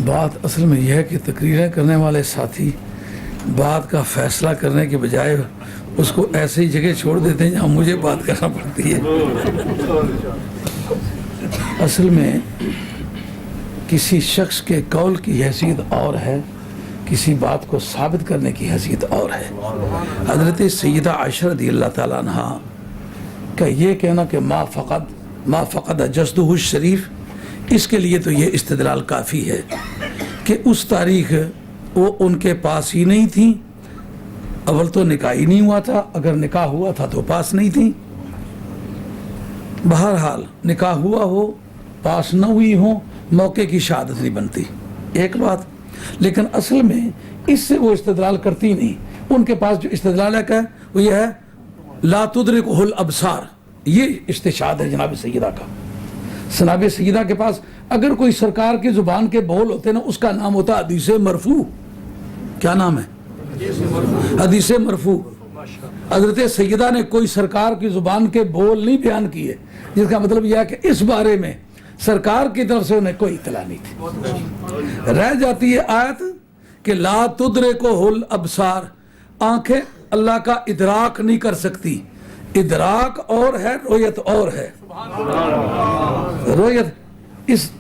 بات اصل میں یہ ہے کہ تقریریں کرنے والے ساتھی بات کا فیصلہ کرنے کے بجائے اس کو ایسے ہی جگہ چھوڑ دیتے ہیں جہاں مجھے بات کرنا پڑتی ہے۔ اصل میں کسی شخص کے قول کی حیثیت اور ہے، کسی بات کو ثابت کرنے کی حیثیت اور ہے۔ حضرت سیدہ عائشہ رضی اللہ تعالیٰ عنہ کا یہ کہنا کہ ما فقد جسدہ الشریف، اس کے لیے تو یہ استدلال کافی ہے کہ اس تاریخ وہ ان کے پاس ہی نہیں تھیں، اول تو نکاح ہی نہیں ہوا تھا، اگر نکاح ہوا تھا تو پاس نہیں تھیں۔ بہرحال نکاح ہوا ہو، پاس نہ ہوئی ہو، موقع کی شہادت نہیں بنتی، ایک بات۔ لیکن اصل میں اس سے وہ استدلال کرتی نہیں، ان کے پاس جو استدلال ہے کہ وہ یہ ہے لا تدرکہ الابصار، یہ استشہاد ہے جناب سیدہ کا۔ جناب سیدہ کے پاس اگر کوئی سرکار کی زبان کے بول ہوتے نا، اس کا نام ہوتا حدیث مرفوع۔ کیا نام ہے؟ حدیث مرفوع۔ حضرت سیدہ نے کوئی سرکار کی زبان کے بول نہیں بیان کیے، جس کا مطلب یہ ہے کہ اس بارے میں سرکار کی طرف سے انہیں کوئی اطلاع نہیں تھی۔ رہ جاتی ہے آیت کہ لا تدرکہ الابصار، آنکھیں اللہ کا ادراک نہیں کر سکتی۔ ادراک اور ہے، رؤیت اور ہے۔ رؤیت اس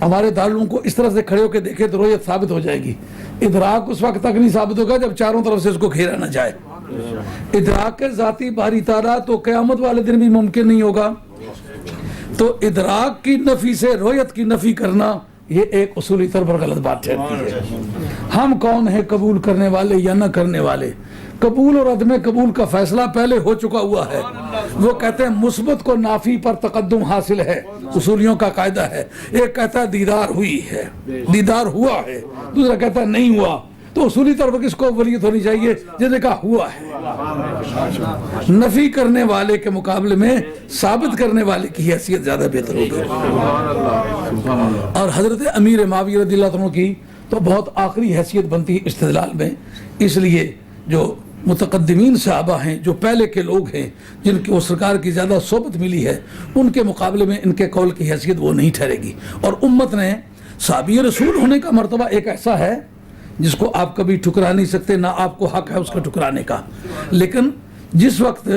ہمارے دارالعلوم کو اس طرح سے کھڑے ہو کے دیکھے تو رؤیت ثابت ہو جائے گی۔ ادراک اس وقت تک نہیں ثابت ہوگا جب چاروں طرف سے اس کو گھیرا نہ جائے۔ ادراک کے ذاتی باری تعالیٰ تو قیامت والے دن بھی ممکن نہیں ہوگا۔ تو ادراک کی نفی سے رؤیت کی نفی کرنا یہ ایک اصولی طور پر غلط بات ٹھہرتی ہے۔ ہم کون ہیں قبول کرنے والے یا نہ کرنے والے؟ قبول اور عدم قبول کا فیصلہ پہلے ہو چکا ہوا ہے۔ وہ کہتے ہیں مثبت کو نافی پر تقدم حاصل ہے، اصولیوں کا قاعدہ ہے۔ ایک کہتا ہے دیدار ہوئی ہے، دیدار ہوا ہے، دوسرا کہتا ہے نہیں ہوا۔ تو اصولی طور پر کس کو ولیت ہونی چاہیے؟ جس نے کہا ہوا ہے۔ نفی کرنے والے کے مقابلے میں ثابت کرنے والے کی حیثیت زیادہ بہتر ہوگی۔ اور حضرت امیر معاویہ رضی اللہ عنہ کی تو بہت آخری حیثیت بنتی ہے استدلال میں، اس لیے جو متقدمین صحابہ ہیں، جو پہلے کے لوگ ہیں، جن کو سرکار کی زیادہ صحبت ملی ہے، ان کے مقابلے میں ان کے قول کی حیثیت وہ نہیں ٹھہرے گی۔ اور امت نے صحابی رسول ہونے کا مرتبہ ایک ایسا ہے جس کو آپ کبھی ٹھکرا نہیں سکتے، نہ آپ کو حق ہے اس کا ٹھکرانے کا۔ لیکن جس وقت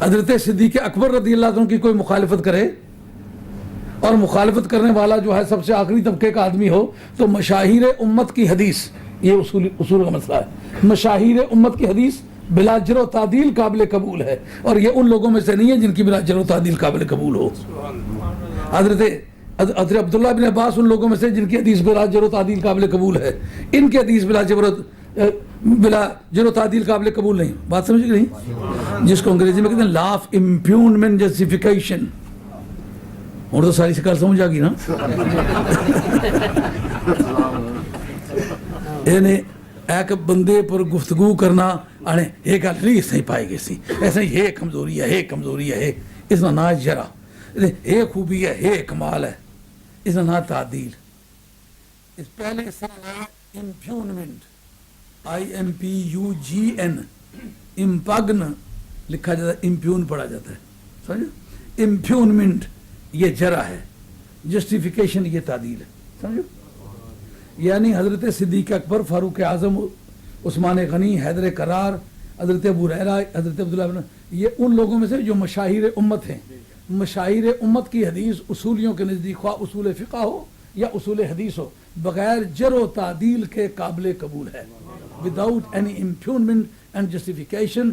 حضرت صدیق اکبر رضی اللہ عنہ کی کوئی مخالفت کرے، اور مخالفت کرنے والا جو ہے سب سے آخری طبقے کا آدمی ہو، تو مشاہیر امت کی حدیث، یہ اصول کا مسئلہ ہے، مشاہیر امت کی حدیث بلا جرح و تعدیل قابل قبول ہے، اور یہ ان لوگوں میں سے نہیں ہے جن کی بلا جرح و تعدیل قابل قبول ہو۔ حضرت عبداللہ بن عباس ان لوگوں میں سے جن کی حدیث بلا جرح و تعدیل قابل قبول ہے، ان کی حدیث بلا جرح و تعدیل قابل قبول نہیں۔ بات سمجھ گئی نہیں؟ جس کو انگریزی میں کہتے ہیں لا آف امپیونمنٹ جسٹیفیکیشن۔ اور تو ساری شکل سمجھ آ گئی نا؟ یعنی ایک بندے پر گفتگو کرنا آنے یہ گل نہیں اس نہیں پائے گی سی، ایسا یہ کمزوری ہے، یہ کمزوری ہے، اس میں نہ جرا، یہ خوبی ہے، یہ کمال ہے، اس میں نہ تعدیل۔ اس پہلے سے امپیونمنٹ، IMPUGN، امپگن لکھا جاتا ہے، امپیون پڑھا جاتا ہے، سمجھو؟ امپیونمنٹ یہ جرا ہے، جسٹیفیکیشن یہ تعدیل ہے، سمجھو؟ یعنی حضرت صدیق اکبر، فاروق اعظم، عثمان غنی، حیدر کرار، حضرت ابو ہریرہ، حضرت عبداللہ بن، یہ ان لوگوں میں سے جو مشاہیر امت ہیں۔ مشاہیر امت کی حدیث اصولیوں کے نزدیک خواہ اصول فقہ ہو یا اصول حدیث ہو، بغیر جرح و تعدیل کے قابل قبول ہے۔ Without any impugnment and justification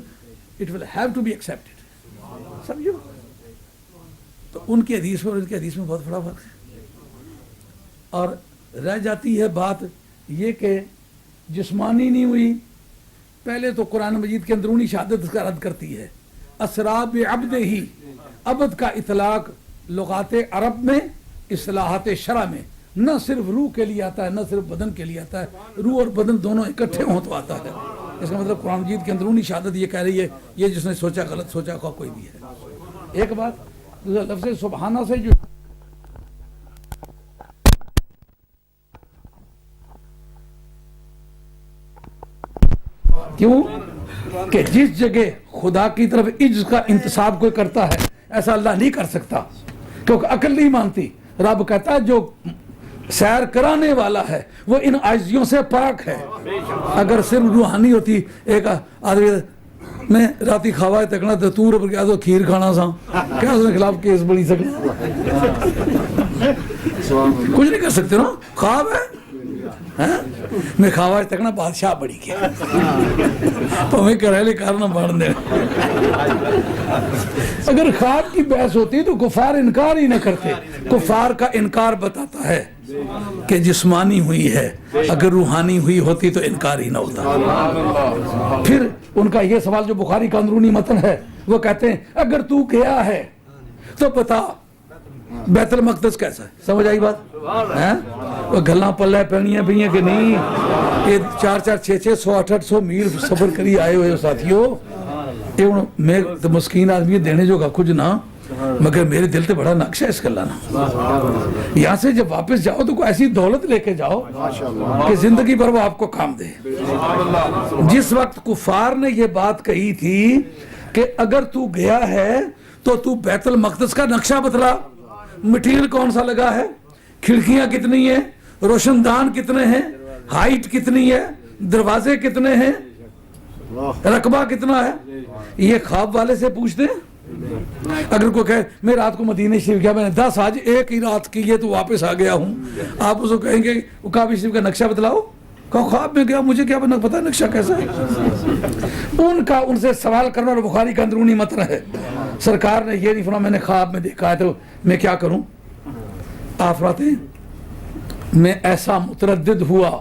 it will have to be accepted۔ سمجھو؟ تو ان کی حدیث میں اور ان کی حدیث میں بہت بڑا فرق ہے۔ اور رہ جاتی ہے بات یہ کہ جسمانی نہیں ہوئی، پہلے تو قرآن مجید کے اندرونی شہادت اس کا رد کرتی ہے۔ اسرا بعبدہ، عبد کا اطلاق لغات عرب میں، اصطلاحات شرع میں نہ صرف روح کے لیے آتا ہے، نہ صرف بدن کے لیے آتا ہے، روح اور بدن دونوں اکٹھے ہوں تو آتا ہے۔ اس کا مطلب قرآن مجید کے اندرونی شہادت یہ کہہ رہی ہے، یہ جس نے سوچا غلط سوچا خواہ کوئی بھی ہے۔ ایک بات، دوسرا لفظ سبحانہ سے جو کیوں کہ جس جگہ خدا کی طرف عجز کا انتصاب کوئی کرتا ہے، ایسا اللہ نہیں کر سکتا، کیونکہ عقل نہیں مانتی۔ رب کہتا ہے سیر کرانے والا ہے وہ ان عاجزیوں سے پاک ہے. اگر صرف روحانی ہوتی ایک آدمی میں راتی کھاوا ہے تکنا تو تور پر کیا تو کھیر کھانا سا کیا اس کے خلاف کیس بڑی سکنا کچھ نہیں کر سکتے نا خواب ہے میں کھاوا ہے تکنا بادشاہ بڑی کیا تو ہمیں کریلے کارنا بڑھ دے. اگر خواب کی بحث ہوتی تو کفار انکار ہی نہ کرتے. کفار کا انکار بتاتا ہے کہ جسمانی ہوئی ہے, اگر روحانی ہوئی ہوتی تو انکار ہی نہ ہوتا. پھر ان کا یہ سوال جو بخاری کا اندرونی متن ہے وہ کہتے ہیں اگر تو گیا ہے تو بتا بیت المقدس کیسا ہے. سمجھ آئی بات؟ وہ گلاں پلے پہنیاں پہنیاں کہ نہیں, یہ 400 600 800 میل سفر کری آئے ہوئے ساتھیوں. میں تو مسکین آدمی دینے جو کا کچھ نہ, مگر میرے دل تے بڑا نقش ہے اس گلا نا. یہاں سے جب واپس جاؤ تو کوئی ایسی دولت لے کے جاؤ کہ زندگی بھر وہ آپ کو کام دے. جس وقت کفار نے یہ بات کہی تھی کہ اگر تو گیا ہے تو تو بیت المقدس کا نقشہ بتلا, مٹیریل کون سا لگا ہے, کھڑکیاں کتنی ہیں, روشن دان کتنے ہیں, ہائٹ کتنی ہے, دروازے کتنے ہیں, رقبہ کتنا ہے, یہ خواب والے سے پوچھتے ہیں. اگر کوئی کہے میں رات کو مدینہ شریف گیا, میں نے 10 آج ایک ہی رات کی ہے تو واپس آ گیا ہوں, آپ اس کو کہیں گے کعبہ شریف کا نقشہ بتلاؤ, کہا خواب میں گیا مجھے کیا پتا نقشہ کیسا ہے. ان سے سوال کرنا اور بخاری کا اندرونی متن ہے. سرکار نے یہ نہیں فرمایا میں نے خواب میں دیکھا ہے تو میں کیا کروں. آپ فرماتے ہیں میں ایسا متردد ہوا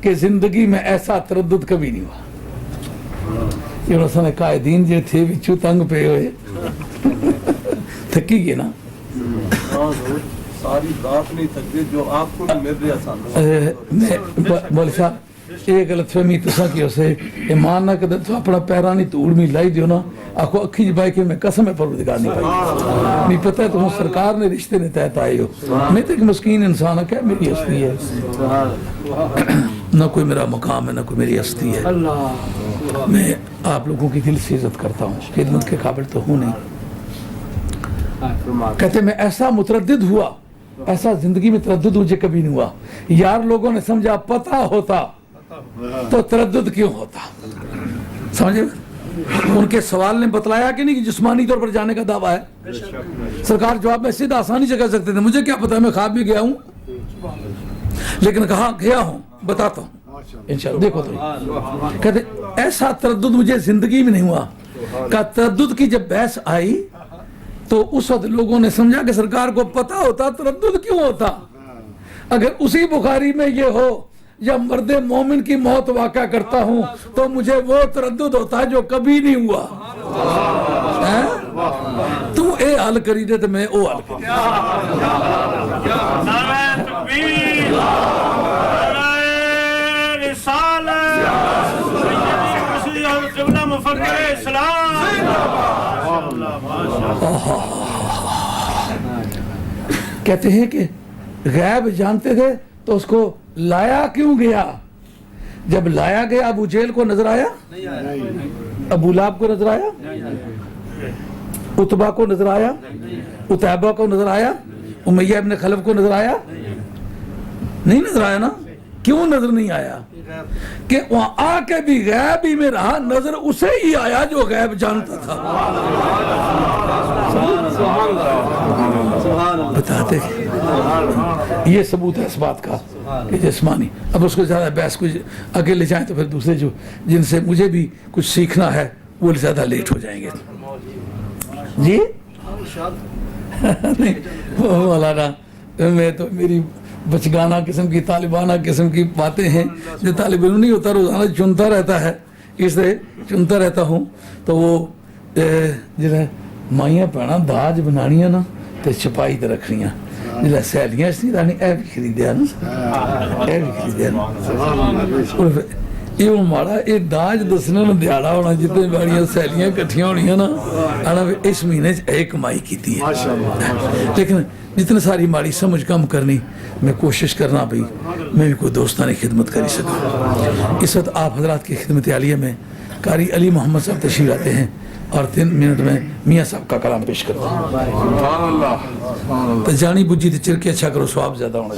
کہ زندگی میں ایسا تردد کبھی نہیں ہوا. یہ رسول قائدین جو تھے بچو تنگ پہ ہوئے تھکی گئے نا, ساری بات نہیں تھکتی جو آپ کو مل رہا. مول صاحب یہ غلط فہمی تساں کی اسے ایمان نہ کدے تو اپنا پیرانی توڑ میں لائی دیو نا, آخو اکھی جبائی کہ میں قسم پروردگار نہیں پائی نہیں پتہ ہے تمہیں سرکار نے رشتے نے تحت آئے ہو. میں تو ایک مسکین انسان ہے, کیا میری ہستی ہے, نہ کوئی میرا مقام ہے نہ کوئی میری ہستی ہے. میں آپ لوگوں کی دل سے عزت کرتا ہوں, خدمت کے قابل تو ہوں نہیں. کہتے میں ایسا متردد ہوا, ایسا زندگی میں تردد مجھے کبھی نہیں ہوا. یار لوگوں نے سمجھا پتہ ہوتا تو تردد کیوں ہوتا. سمجھے ان کے سوال نے بتلایا کہ نہیں کہ جسمانی طور پر جانے کا دعویٰ ہے. سرکار جواب میں سیدھا آسانی سے کہہ سکتے تھے مجھے کیا پتا, میں خواب بھی گیا ہوں, لیکن کہا گیا ہوں بتاتا ہوں انشاءاللہ. دیکھو تو کہتے ایسا تردد مجھے زندگی میں نہیں ہوا. کہ تردد کی جب بحث آئی تو اس وقت لوگوں نے سمجھا کہ سرکار کو پتا ہوتا تردد کیوں ہوتا. اگر اسی بخاری میں یہ ہو جب مرد مومن کی موت واقع کرتا ہوں تو مجھے وہ تردد ہوتا ہے جو کبھی نہیں ہوا. تو اے حل کری دے تو میں او حل کری. نعرہ تکبیر, نعرہ رسالت, قبلہ مفکر اسلام. کہتے ہیں کہ غیب جانتے تھے تو اس کو لایا کیوں گیا. جب لایا گیا ابو جہل کو نظر آیا, ابو لہب کو نظر آیا, عتبہ کو نظر آیا, عتیبہ کو نظر آیا, امیہ ابن خلف کو نظر آیا نہیں نظر آیا نا. کیوں نظر نہیں آیا کہ وہاں آ کے بھی غیب ہی میں رہا, نظر اسے ہی آیا جو غیب جانتا تھا. بتاتے یہ ثبوت ہے اس بات کا کہ جسمانی. اب اس کو زیادہ بحث کچھ آگے لے جائیں تو پھر دوسرے جو جن سے مجھے بھی کچھ سیکھنا ہے وہ زیادہ لیٹ ہو جائیں گے. جی نہیں مولانا میں تو میری بچگانہ قسم کی طالبانہ قسم کی باتیں ہیں جو طالب علم نہیں ہوتا, روزانہ چنتا رہتا ہے, اس سے چنتا رہتا ہوں. تو وہ جو ہے مائیاں پہنا داج بنانیاں نا تو چھپائی تے رکھنیاں, جو سہیلیاں اس نہیں اے بھی خریدیا نا, اے بھی خریدیا نا. یہ ماڑا یہ داج دسنے نا دیہڑا ہونا جتنے باڑیاں سہیلیاں کٹھیاں ہونیاں نا آنا اس مہینے ایک کمائی کی ہے. لیکن جتنے ساری ماڑی سمجھ کم کرنی میں کوشش کرنا بھئی میں بھی کوئی دوستانی خدمت کری سکوں. اس وقت آپ حضرات کی خدمت عالیہ میں قاری علی محمد صاحب تشریف لاتے ہیں اور 3 منٹ میں میاں صاحب کا کلام پیش کرتے ہیں. تو جانی بجی تے چرکے اچھا کرو، ثواب زیادہ ہونا.